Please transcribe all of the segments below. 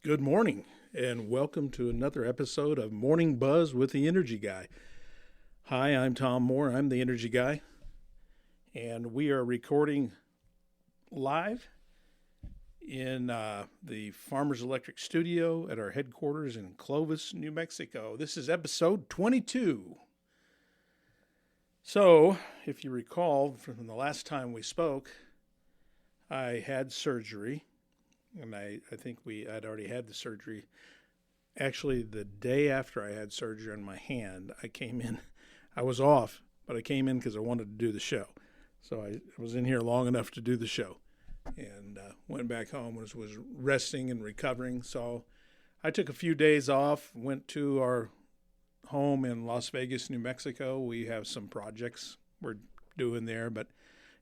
Good morning, and welcome to another episode of Morning Buzz with the Energy Guy. Hi, I'm Tom Moore. I'm the Energy Guy, and we are recording live in the Farmers Electric studio at our headquarters in Clovis, New Mexico. This is episode 22. So, if you recall from the last time we spoke, I had surgery, and I think I'd already had the surgery. Actually, the day after I had surgery on my hand, I came in. I was off, but I came in because I wanted to do the show. So I was in here long enough to do the show, and went back home, was resting and recovering. So I took a few days off, went to our home in Las Vegas, New Mexico. We have some projects we're doing there, but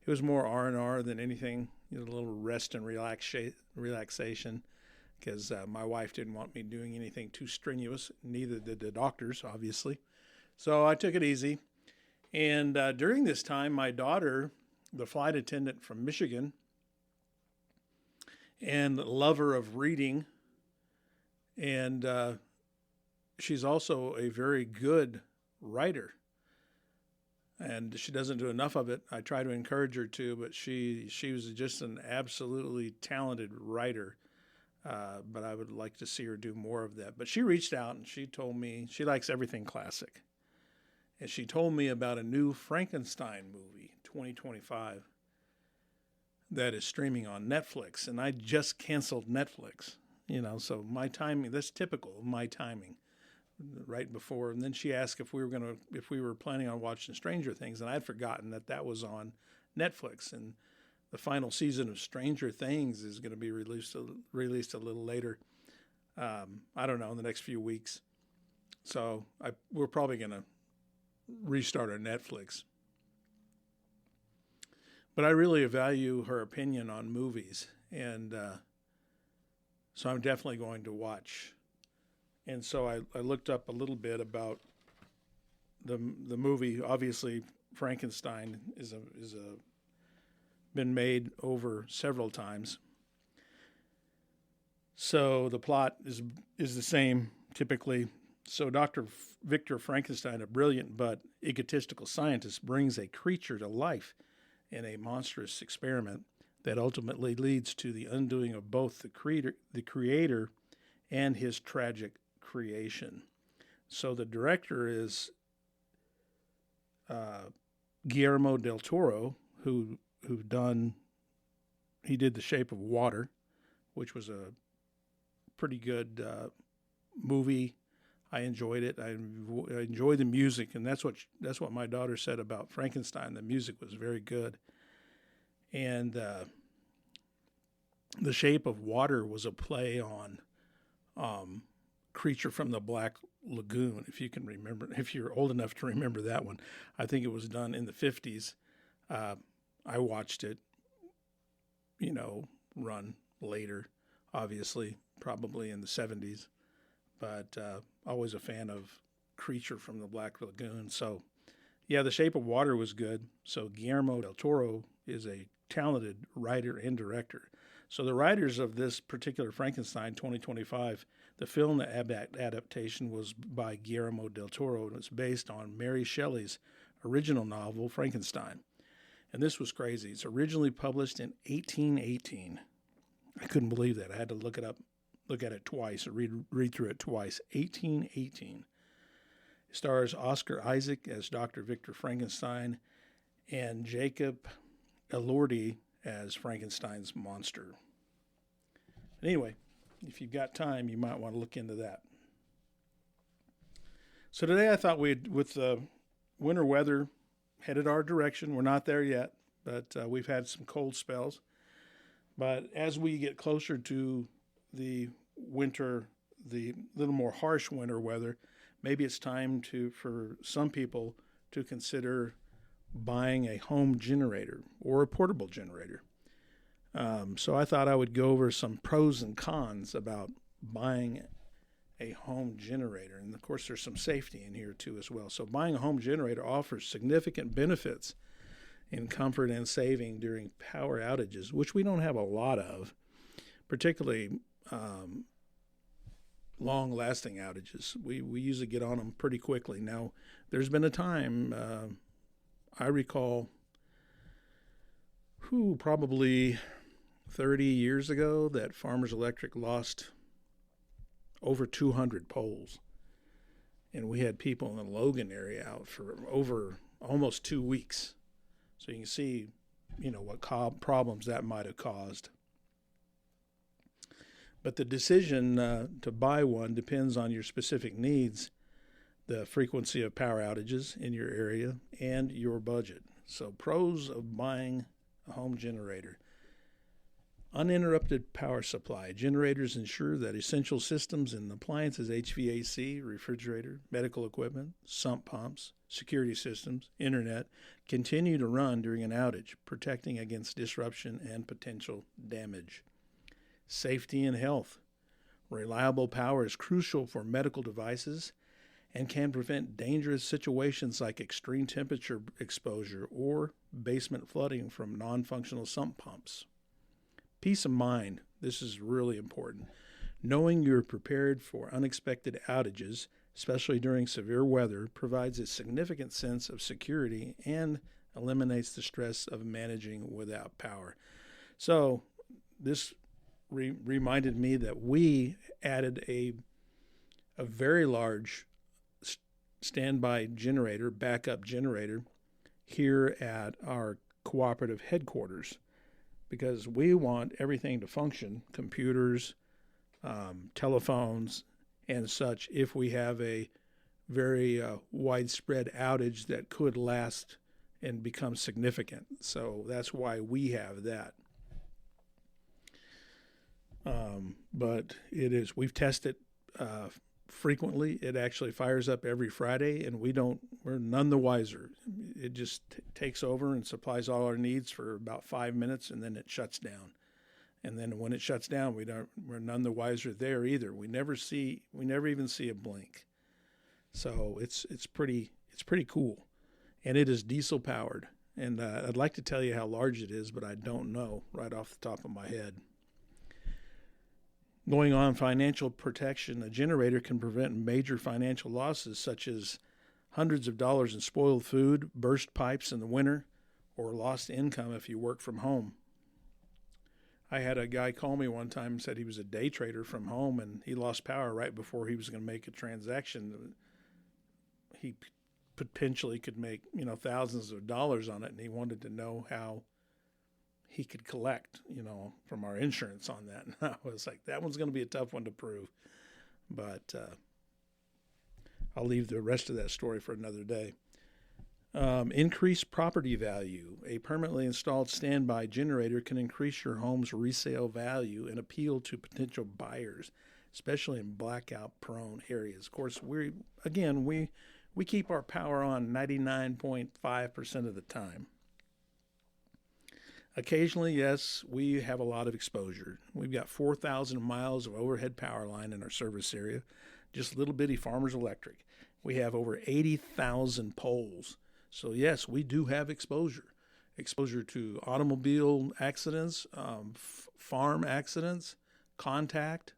it was more R&R than anything, a little rest and relaxation, because my wife didn't want me doing anything too strenuous. Neither did the doctors, obviously. So I took it easy. And during this time, my daughter, the flight attendant from Michigan and lover of reading, and she's also a very good writer. And she doesn't do enough of it. I try to encourage her to, but she was just an absolutely talented writer. But I would like to see her do more of that. But she reached out and she told me she likes everything classic. And she told me about a new Frankenstein movie, 2025, that is streaming on Netflix. And I just canceled Netflix, so my timing, that's typical of my timing. Right before, and then she asked if we were planning on watching Stranger Things, and I'd forgotten that was on Netflix, and the final season of Stranger Things is going to be released a little later. I don't know, in the next few weeks. So we're probably going to restart our Netflix. But I really value her opinion on movies, and so I'm definitely going to watch. And so I looked up a little bit about the movie. Obviously, Frankenstein is been made over several times. So the plot is the same typically. So Dr. Victor Frankenstein, a brilliant but egotistical scientist, brings a creature to life in a monstrous experiment that ultimately leads to the undoing of both the creator and his tragic creation. So the director is Guillermo del Toro, who did The Shape of Water, which was a pretty good movie. I enjoyed it. I enjoyed the music, and that's what my daughter said about Frankenstein. The music was very good, and The Shape of Water was a play on Creature from the Black Lagoon, if you can remember, if you're old enough to remember that one. I think it was done in the 50s. I watched it, run later, obviously, probably in the 70s, but always a fan of Creature from the Black Lagoon. So, yeah, The Shape of Water was good. So Guillermo del Toro is a talented writer and director. So the writers of this particular Frankenstein 2025, the film adaptation was by Guillermo del Toro, and it's based on Mary Shelley's original novel, Frankenstein. And this was crazy. It's originally published in 1818. I couldn't believe that. I had to look at it twice, read through it twice. 1818. It stars Oscar Isaac as Dr. Victor Frankenstein and Jacob Elordi as Frankenstein's monster. Anyway, if you've got time, you might want to look into that. So today I thought with the winter weather headed our direction, we're not there yet, but we've had some cold spells. But as we get closer to the winter, the little more harsh winter weather, maybe it's time for some people to consider buying a home generator or a portable generator. So I thought I would go over some pros and cons about buying a home generator. And of course, there's some safety in here too as well. So buying a home generator offers significant benefits in comfort and saving during power outages, which we don't have a lot of, particularly long-lasting outages. We usually get on them pretty quickly. Now, there's been a time, I recall, probably 30 years ago, that Farmers Electric lost over 200 poles. And we had people in the Logan area out for over almost 2 weeks. So you can see, what problems that might have caused. But the decision to buy one depends on your specific needs, the frequency of power outages in your area, and your budget. So pros of buying a home generator. Uninterrupted power supply. Generators ensure that essential systems and appliances, HVAC, refrigerator, medical equipment, sump pumps, security systems, internet, continue to run during an outage, protecting against disruption and potential damage. Safety and health. Reliable power is crucial for medical devices and can prevent dangerous situations like extreme temperature exposure or basement flooding from non-functional sump pumps. Peace of mind. This is really important. Knowing you're prepared for unexpected outages, especially during severe weather, provides a significant sense of security and eliminates the stress of managing without power. So this reminded me that we added a very large standby generator, backup generator, here at our cooperative headquarters, because we want everything to function, computers, telephones, and such, if we have a very widespread outage that could last and become significant. So that's why we have that. But we've tested frequently. It actually fires up every Friday, and we're none the wiser. It just takes over and supplies all our needs for about 5 minutes, and then it shuts down. And then when it shuts down, we're none the wiser there either. We never even see a blink. So it's pretty cool, and it is diesel powered. And I'd like to tell you how large it is, but I don't know right off the top of my head. Going on financial protection, a generator can prevent major financial losses such as hundreds of dollars in spoiled food, burst pipes in the winter, or lost income if you work from home. I had a guy call me one time and said he was a day trader from home, and he lost power right before he was going to make a transaction. He potentially could make thousands of dollars on it, and he wanted to know how he could collect, from our insurance on that. And I was like, that one's going to be a tough one to prove. But I'll leave the rest of that story for another day. Increased property value. A permanently installed standby generator can increase your home's resale value and appeal to potential buyers, especially in blackout-prone areas. Of course, we keep our power on 99.5% of the time. Occasionally, yes, we have a lot of exposure. We've got 4,000 miles of overhead power line in our service area, just little bitty Farmers Electric. We have over 80,000 poles. So, yes, we do have exposure. Exposure to automobile accidents, farm accidents,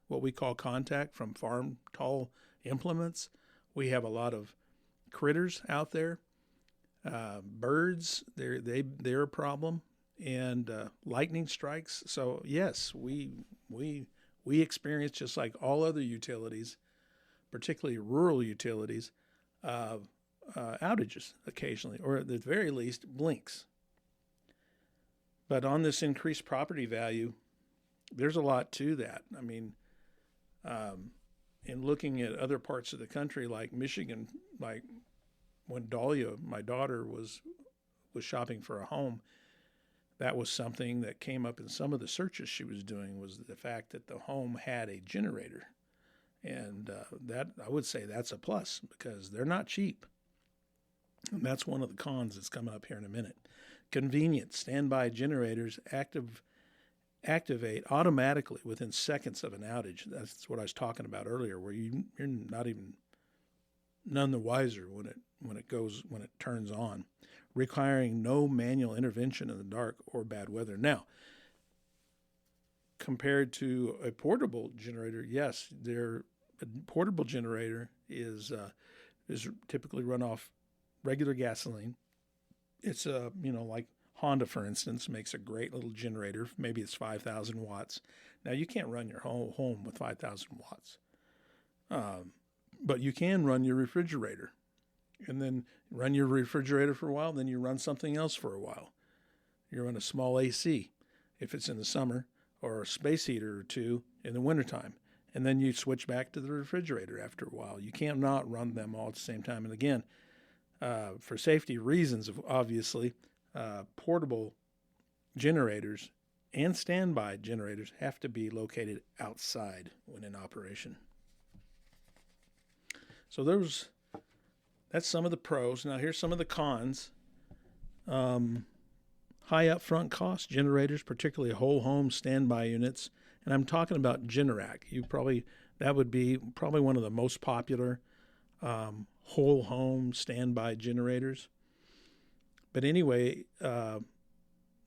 what we call contact from farm tall implements. We have a lot of critters out there. Birds, they're a problem. And lightning strikes. So yes, we experience, just like all other utilities, particularly rural utilities, outages occasionally, or at the very least blinks. But on this increased property value, there's a lot to that. I mean, in looking at other parts of the country, like Michigan, like when Dahlia, my daughter, was shopping for a home, that was something that came up in some of the searches she was doing, was the fact that the home had a generator. And that, I would say, that's a plus, because they're not cheap. And that's one of the cons that's coming up here in a minute. Convenience. Standby generators activate automatically within seconds of an outage. That's what I was talking about earlier, where you're not even none the wiser when it turns on, requiring no manual intervention in the dark or bad weather. Now, compared to a portable generator, yes, they're A portable generator is typically run off regular gasoline. It's like Honda, for instance, makes a great little generator. Maybe it's 5,000 watts. Now, you can't run your whole home with 5,000 watts, but you can run your refrigerator, and then run your refrigerator for a while. Then you run something else for a while. You run a small AC if it's in the summer, or a space heater or two in the wintertime. And then you switch back to the refrigerator after a while. You can't not run them all at the same time. And again, for safety reasons, obviously, portable generators and standby generators have to be located outside when in operation. So that's some of the pros. Now here's some of the cons. High upfront cost generators, particularly whole home standby units. And I'm talking about Generac. That would be probably one of the most popular whole home standby generators. But anyway,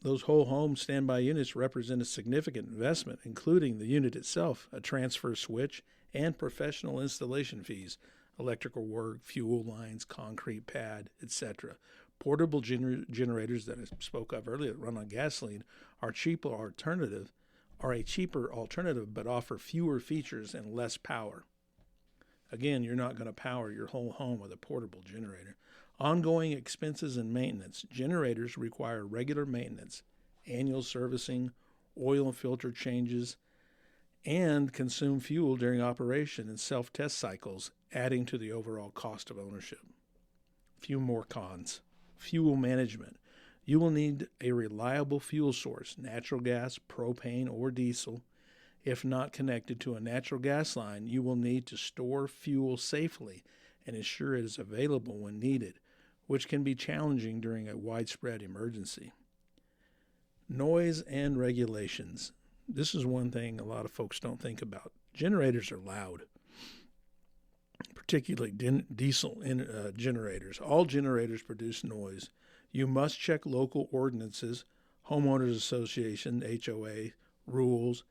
those whole home standby units represent a significant investment, including the unit itself, a transfer switch, and professional installation fees, electrical work, fuel lines, concrete pad, etc. Portable generators that I spoke of earlier that run on gasoline are a cheaper alternative, but offer fewer features and less power. Again, you're not going to power your whole home with a portable generator. Ongoing expenses and maintenance. Generators require regular maintenance, annual servicing, oil and filter changes, and consume fuel during operation and self-test cycles, adding to the overall cost of ownership. A few more cons. Fuel management. You will need a reliable fuel source, natural gas, propane, or diesel. If not connected to a natural gas line, you will need to store fuel safely and ensure it is available when needed, which can be challenging during a widespread emergency. Noise and regulations. This is one thing a lot of folks don't think about. Generators are loud, particularly diesel generators. All generators produce noise. You must check local ordinances, homeowners association, HOA, rules,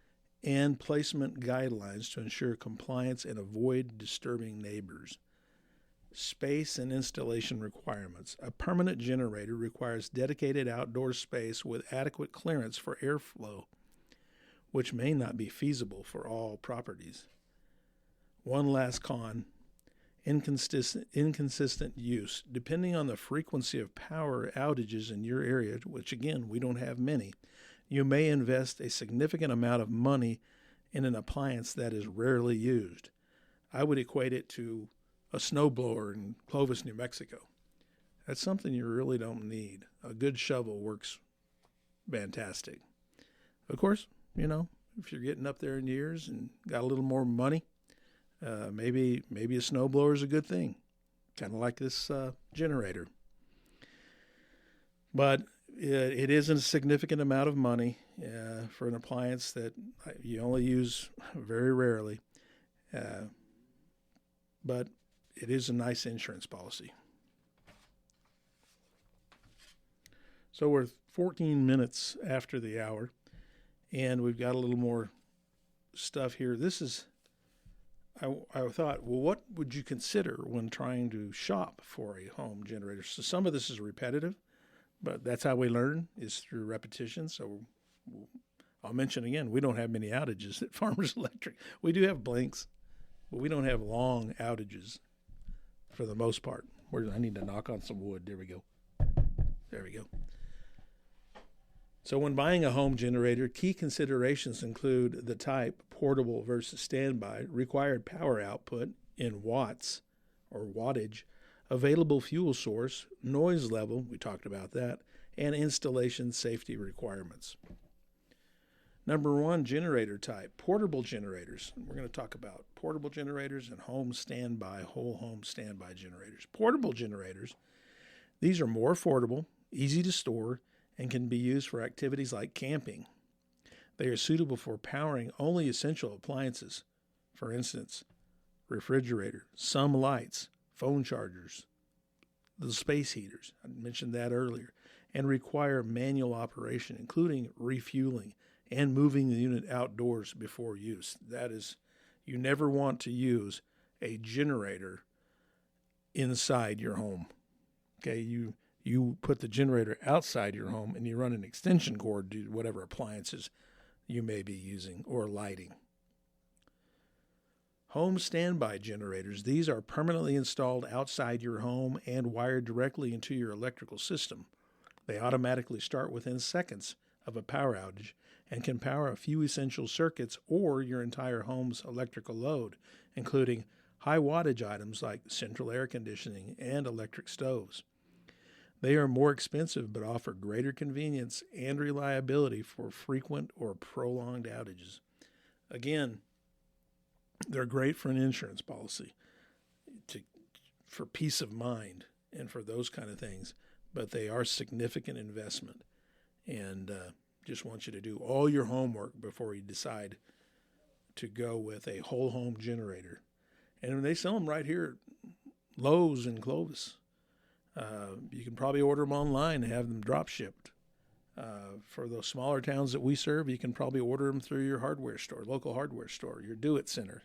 and placement guidelines to ensure compliance and avoid disturbing neighbors. Space and installation requirements. A permanent generator requires dedicated outdoor space with adequate clearance for airflow, which may not be feasible for all properties. One last con. Inconsistent use. Depending on the frequency of power outages in your area, which again, we don't have many, you may invest a significant amount of money in an appliance that is rarely used. I would equate it to a snowblower in Clovis, New Mexico. That's something you really don't need. A good shovel works fantastic. Of course, if you're getting up there in years and got a little more money, maybe a snowblower is a good thing, kind of like this generator. But it isn't a significant amount of money for an appliance that you only use very rarely. But it is a nice insurance policy. So we're 14 minutes after the hour, and we've got a little more stuff here. I thought, well, what would you consider when trying to shop for a home generator? So some of this is repetitive, but that's how we learn, is through repetition. So I'll mention again, we don't have many outages at Farmers Electric. We do have blinks, but we don't have long outages for the most part. I need to knock on some wood. There we go. So when buying a home generator, key considerations include the type, portable versus standby, required power output in watts or wattage, available fuel source, noise level, we talked about that, and installation safety requirements. Number one, generator type, portable generators. We're going to talk about portable generators and whole home standby generators. Portable generators, these are more affordable, easy to store, and can be used for activities like camping. They are suitable for powering only essential appliances, for instance, refrigerator, some lights, phone chargers, the space heaters, I mentioned that earlier, and require manual operation, including refueling and moving the unit outdoors before use. That is You never want to use a generator inside your home. Okay, you put the generator outside your home and you run an extension cord to whatever appliances you may be using or lighting. Home standby generators. These are permanently installed outside your home and wired directly into your electrical system. They automatically start within seconds of a power outage and can power a few essential circuits or your entire home's electrical load, including high wattage items like central air conditioning and electric stoves. They are more expensive but offer greater convenience and reliability for frequent or prolonged outages. Again, they're great for an insurance policy, for peace of mind and for those kind of things, but they are significant investment. And just want you to do all your homework before you decide to go with a whole home generator. And they sell them right here at Lowe's in Clovis. You can probably order them online and have them drop shipped. For those smaller towns that we serve, you can probably order them through your hardware store, local hardware store, your Do It Center.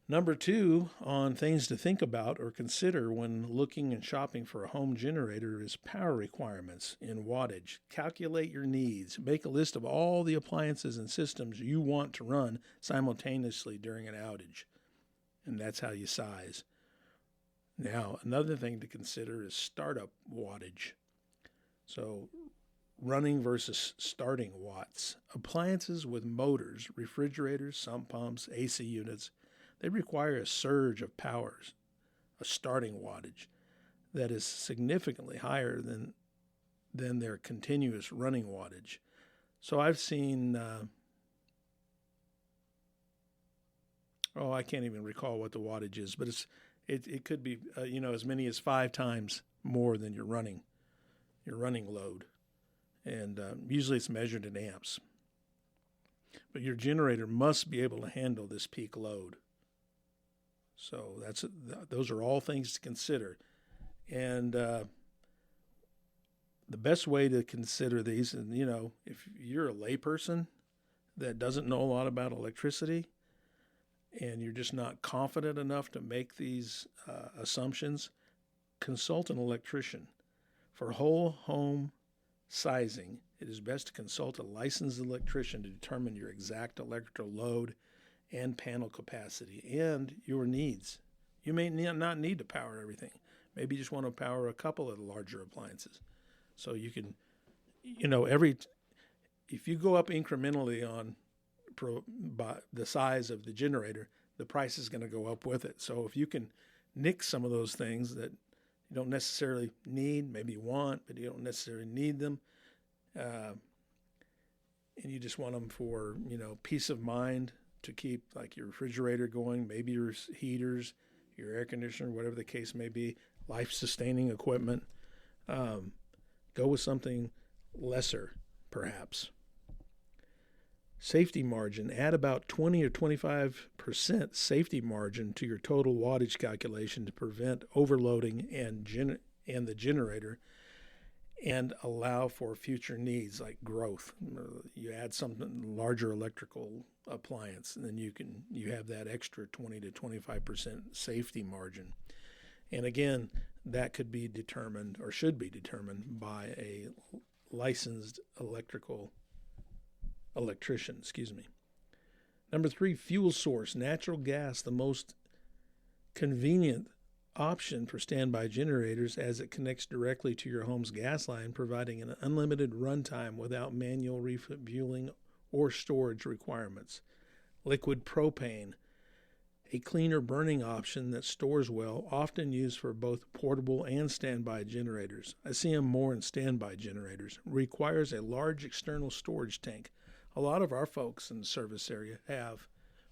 Number 2 on things to think about or consider when looking and shopping for a home generator is power requirements in wattage. Calculate your needs. Make a list of all the appliances and systems you want to run simultaneously during an outage. And that's how you size. Now, another thing to consider is startup wattage. So, running versus starting watts. Appliances with motors, refrigerators, sump pumps, AC units, they require a surge of powers, a starting wattage that is significantly higher than their continuous running wattage. So I've seen, I can't even recall what the wattage is, but it could be as many as 5 times more than your running load, and usually it's measured in amps. But your generator must be able to handle this peak load. So those are all things to consider. And the best way to consider these, and if you're a layperson that doesn't know a lot about electricity and you're just not confident enough to make these assumptions, consult an electrician. For whole home sizing, it is best to consult a licensed electrician to determine your exact electrical load and panel capacity and your needs. You may not need to power everything. Maybe you just want to power a couple of the larger appliances. So you can, if you go up incrementally by the size of the generator, the price is going to go up with it. So if you can nix some of those things that you don't necessarily need, maybe you want, but you don't necessarily need them, and you just want them for, peace of mind, to keep like your refrigerator going, maybe your heaters, your air conditioner, whatever the case may be, life-sustaining equipment. Go with something lesser, perhaps. Safety margin. Add about 20 or 25% safety margin to your total wattage calculation to prevent overloading and the generator and allow for future needs like growth. You add something larger electrical appliance, and then you have that extra 20 to 25% safety margin. And again, that could be determined or should be determined by a licensed electrician. Number 3, fuel source. Natural gas, the most convenient option for standby generators as it connects directly to your home's gas line, providing an unlimited runtime without manual refueling or storage requirements. Liquid propane, a cleaner burning option that stores well, often used for both portable and standby generators. I see them more in standby generators. Requires a large external storage tank. A lot of our folks in the service area have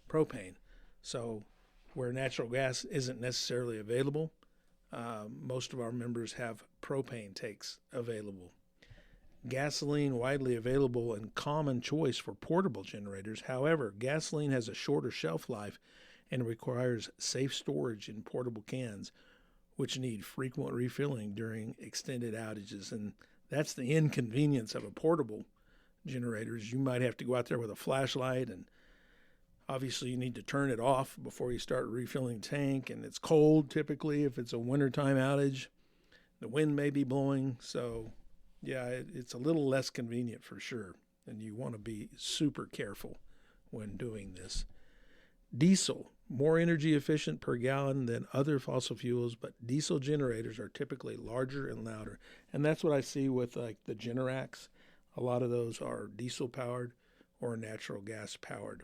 propane. So where natural gas isn't necessarily available, most of our members have propane tanks available. Gasoline, widely available and common choice for portable generators. However, gasoline has a shorter shelf life and requires safe storage in portable cans, which need frequent refilling during extended outages. And that's the inconvenience of a portable generator, is you might have to go out there with a flashlight and Obviously, you need to turn it off before you start refilling the tank, and it's cold typically if it's a wintertime outage. The wind may be blowing, so yeah, it's a little less convenient for sure, and you want to be super careful when doing this. Diesel, more energy efficient per gallon than other fossil fuels, but diesel generators are typically larger and louder. And that's what I see with like the Generacs. A lot of those are diesel powered or natural gas powered.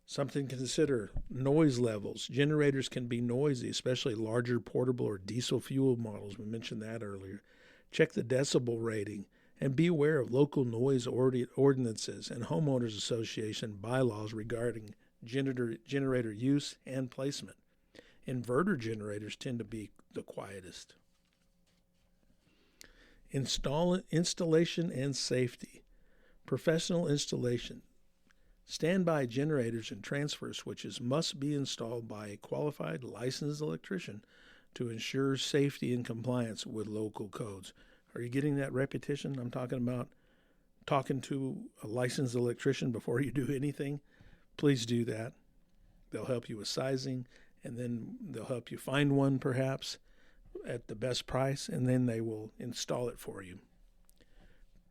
Something to consider, noise levels. Generators can be noisy, especially larger portable or diesel fuel models. We mentioned that earlier. Check the decibel rating and be aware of local noise ordinances and homeowners association bylaws regarding generator use and placement. Inverter generators tend to be the quietest. Installation and safety. Professional installation. Standby generators and transfer switches must be installed by a qualified licensed electrician to ensure safety and compliance with local codes. Are you getting that repetition? I'm talking about talking to a licensed electrician before you do anything. Please do that. They'll help you with sizing, and then they'll help you find one perhaps at the best price, and then they will install it for you.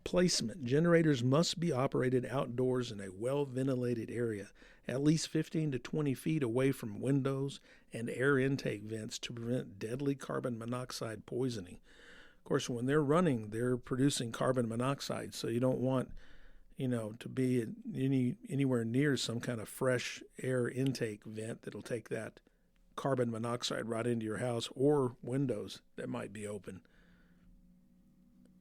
Placement. Generators must be operated outdoors in a well-ventilated area, at least 15 to 20 feet away from windows and air intake vents to prevent deadly carbon monoxide poisoning. Of course, when they're running, they're producing carbon monoxide, so you don't want to be anywhere near some kind of fresh air intake vent that'll take that carbon monoxide right into your house or windows that might be open.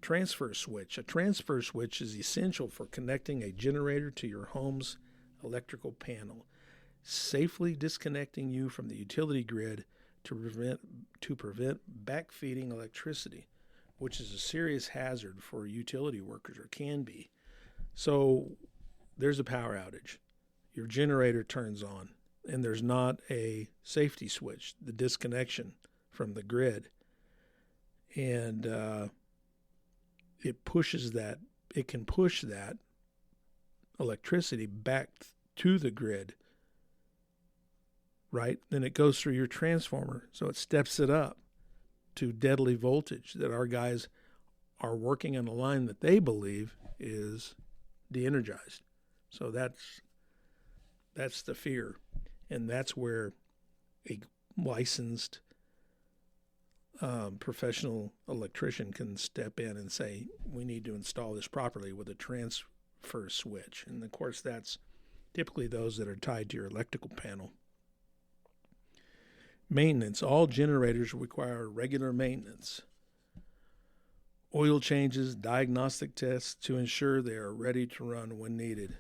Transfer switch. A transfer switch is essential for connecting a generator to your home's electrical panel, safely disconnecting you from the utility grid to prevent backfeeding electricity, which is a serious hazard for utility workers, or can be. So there's a power outage. Your generator turns on, and there's not a safety switch, the disconnection from the grid. And it can push that electricity back to the grid, right? Then it goes through your transformer, so it steps it up to deadly voltage that our guys are working on a line that they believe is de-energized. So that's the fear, and that's where a licensed professional electrician can step in and say, we need to install this properly with a transfer switch. And of course, that's typically those that are tied to your electrical panel. Maintenance. All generators require regular maintenance. Oil changes, diagnostic tests to ensure they are ready to run when needed.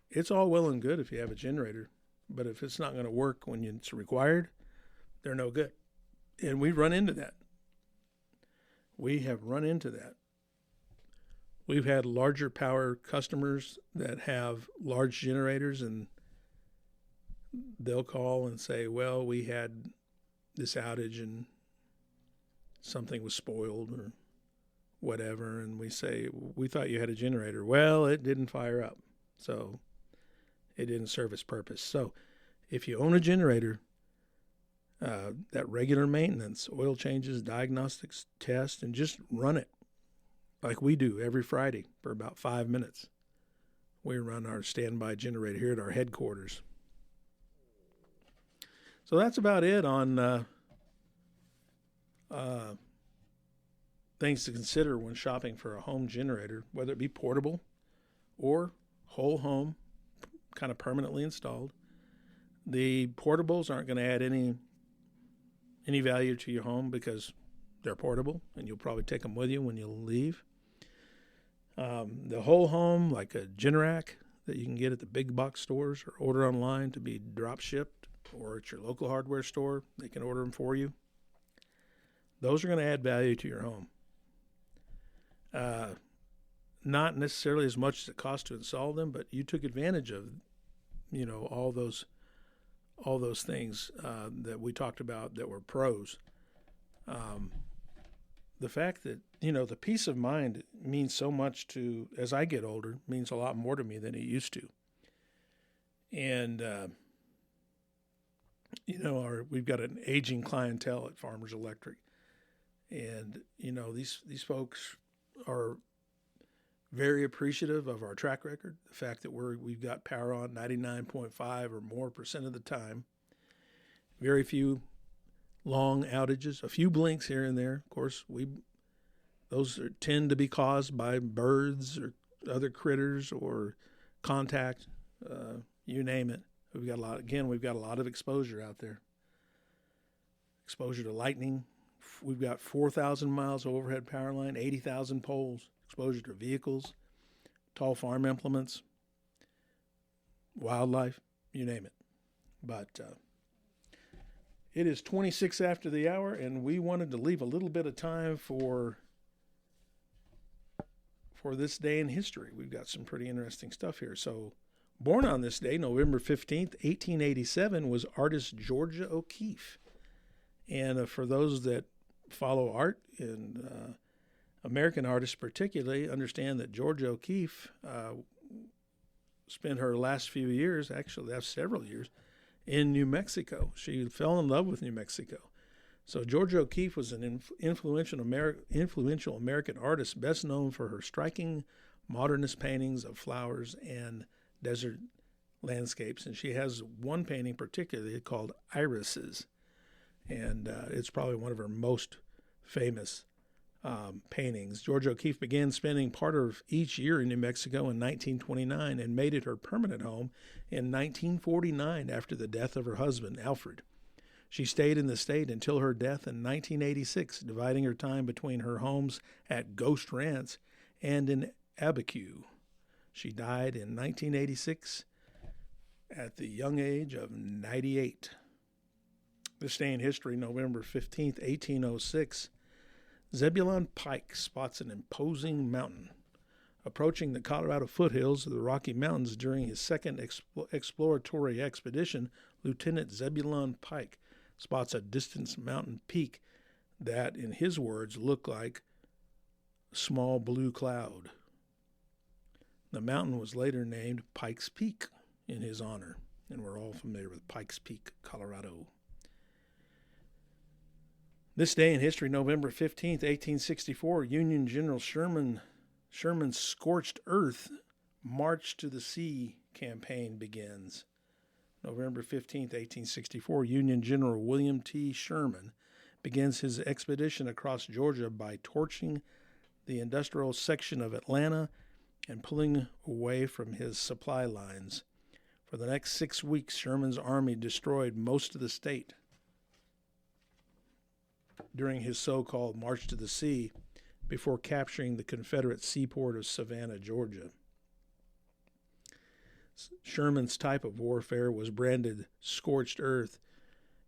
It's all well and good if you have a generator, but if it's not going to work when it's required, they're no good. And we run into that. We have run into that. We've had larger power customers that have large generators, and they'll call and say, well, we had this outage and something was spoiled or whatever. And we say, we thought you had a generator. Well, it didn't fire up, so it didn't serve its purpose. So if you own a generator, that regular maintenance, oil changes, diagnostics, test, and just run it like we do every Friday for about 5 minutes. We run our standby generator here at our headquarters. So that's about it on things to consider when shopping for a home generator, whether it be portable or whole home, kind of permanently installed. The portables aren't going to add any value to your home because they're portable, and you'll probably take them with you when you leave. The whole home, like a Generac that you can get at the big box stores or order online to be drop shipped, or at your local hardware store, they can order them for you. Those are going to add value to your home. Not necessarily as much as it costs to install them, but you took advantage of, all those things that we talked about that were pros. The fact that, the peace of mind means so much as I get older, means a lot more to me than it used to. And we've got an aging clientele at Farmers Electric, and these folks are very appreciative of our track record, the fact that we've got power on 99.5 or more percent of the time. Very few long outages, a few blinks here and there. Of course, those tend to be caused by birds or other critters or contact, you name it. We've got a lot of exposure out there. Exposure to lightning. We've got 4,000 miles of overhead power line, 80,000 poles. Exposure to vehicles, tall farm implements, wildlife, you name it. But it is 26 after the hour, and we wanted to leave a little bit of time for this day in history. We've got some pretty interesting stuff here. So, born on this day, November 15th, 1887, was artist Georgia O'Keeffe. And for those that follow art and American artists particularly, understand that Georgia O'Keeffe spent her last few years, actually last several years, in New Mexico. She fell in love with New Mexico. So Georgia O'Keeffe was an influential American artist, best known for her striking modernist paintings of flowers and desert landscapes. And she has one painting particularly called Irises. And it's probably one of her most famous paintings. Georgia O'Keeffe began spending part of each year in New Mexico in 1929 and made it her permanent home in 1949 after the death of her husband, Alfred. She stayed in the state until her death in 1986, dividing her time between her homes at Ghost Ranch and in Abiquiu. She died in 1986 at the young age of 98. This day in history, November 15th, 1806, Zebulon Pike spots an imposing mountain. Approaching the Colorado foothills of the Rocky Mountains during his second exploratory expedition, Lieutenant Zebulon Pike spots a distant mountain peak that, in his words, looked like a small blue cloud. The mountain was later named Pikes Peak in his honor, and we're all familiar with Pikes Peak, Colorado. This day in history, November 15th, 1864, Union General Sherman's Scorched Earth March to the Sea campaign begins. November 15th, 1864, Union General William T. Sherman begins his expedition across Georgia by torching the industrial section of Atlanta and pulling away from his supply lines. For the next 6 weeks, Sherman's army destroyed most of the state during his so-called March to the Sea before capturing the Confederate seaport of Savannah, Georgia. Sherman's type of warfare was branded scorched earth.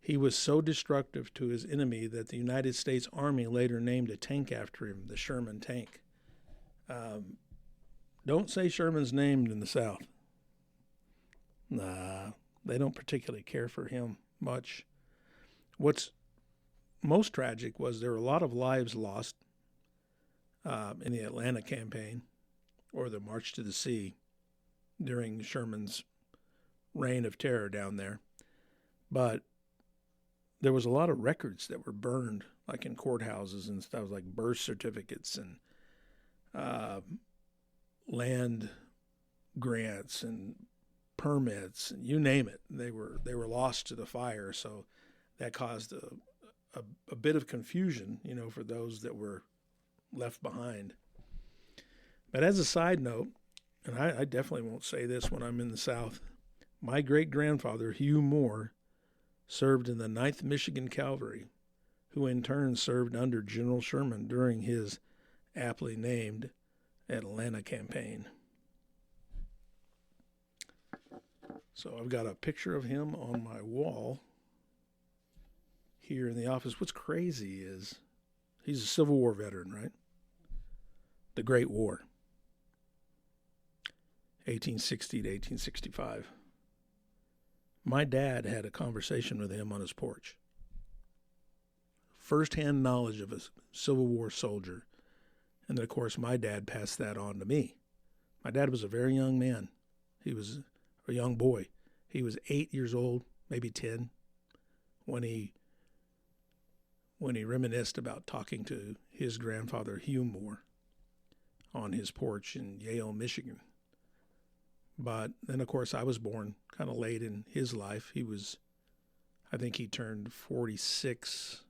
He was so destructive to his enemy that the United States Army later named a tank after him, the Sherman tank. Don't say Sherman's named in the South. Nah, they don't particularly care for him much. What's most tragic was there were a lot of lives lost in the Atlanta campaign or the March to the Sea during Sherman's reign of terror down there. But there was a lot of records that were burned, like in courthouses and stuff, like birth certificates and land grants and permits, and you name it. They were lost to the fire, so that caused a bit of confusion, for those that were left behind. But as a side note, and I definitely won't say this when I'm in the South, my great-grandfather, Hugh Moore, served in the 9th Michigan Cavalry, who in turn served under General Sherman during his aptly named Atlanta campaign. So I've got a picture of him on my wall here in the office. What's crazy is he's a Civil War veteran, right? The Great War, 1860 to 1865. My dad had a conversation with him on his porch. First-hand knowledge of a Civil War soldier. And then, of course, my dad passed that on to me. My dad was a very young man. He was a young boy He was 8 years old, maybe 10, when he reminisced about talking to his grandfather, Hugh Moore, on his porch in Yale, Michigan. But then, of course, I was born kind of late in his life. I think he turned 46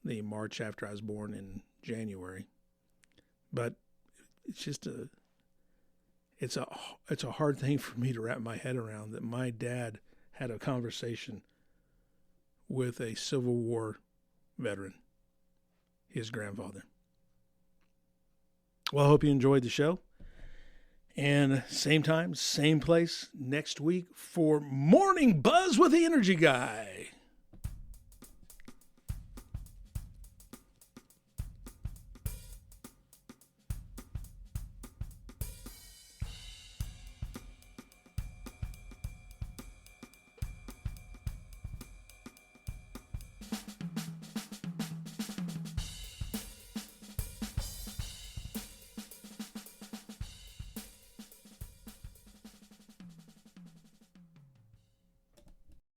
the March after I was born in January. But it's a hard thing for me to wrap my head around that my dad had a conversation with a Civil War veteran, his grandfather. Well, I hope you enjoyed the show. And same time, same place next week for Morning Buzz with the Energy Guy.